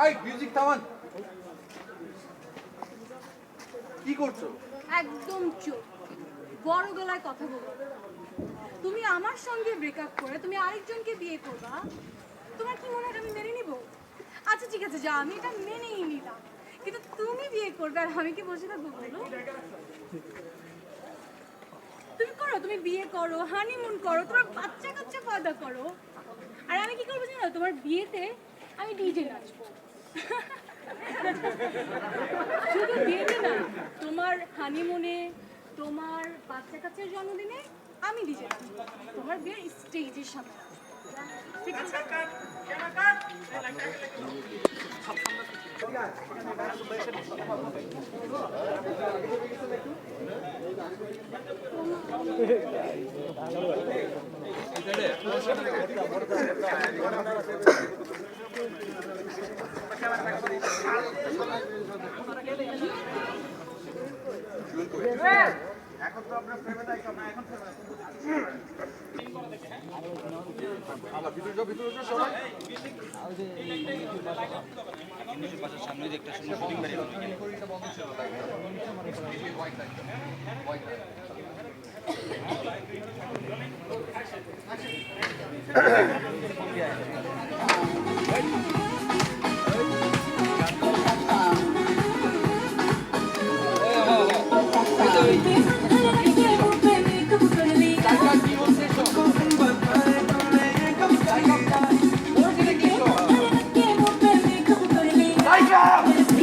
I music থামান। কি করছো? একদম চুপ, বড় গলায় কথা বলো। তুমি আমার সঙ্গে ব্রেকআপ করে তুমি আরেকজনকে বিয়ে করবা, তোমার কি মনে হয় আমি মেনে নিব? আচ্ছা ঠিক আছে, যা, আমি এটা মেনেই নিলাম, কিন্তু তুমি বিয়ে করবে আর আমি কি বসে থাকবো বলো? তুমি করো, তুমি বিয়ে করো, হানিমুন করো, তোমার বাচ্চা কাচ্চা পয়দা করো, আর আমি কি করবো জানো? তোমার বিয়েতে আমি ডিজে নাচবো। শুধু বিয়েতে না, তোমার হানিমুনে, তোমার বাচ্চা কাচ্চার জন্মদিনে আমি ডিজে নাচবো, তোমার বিয়ের স্টেজের সামনে নাচবো। ঠিক আছে? এখন তো আপনার প্রেমে নাই, এখন আমার ভিতরে যাও সবাই। বাসার সামনে যে একটা সুন্দর শুটিং বাড়ি বন্ধ ছিল।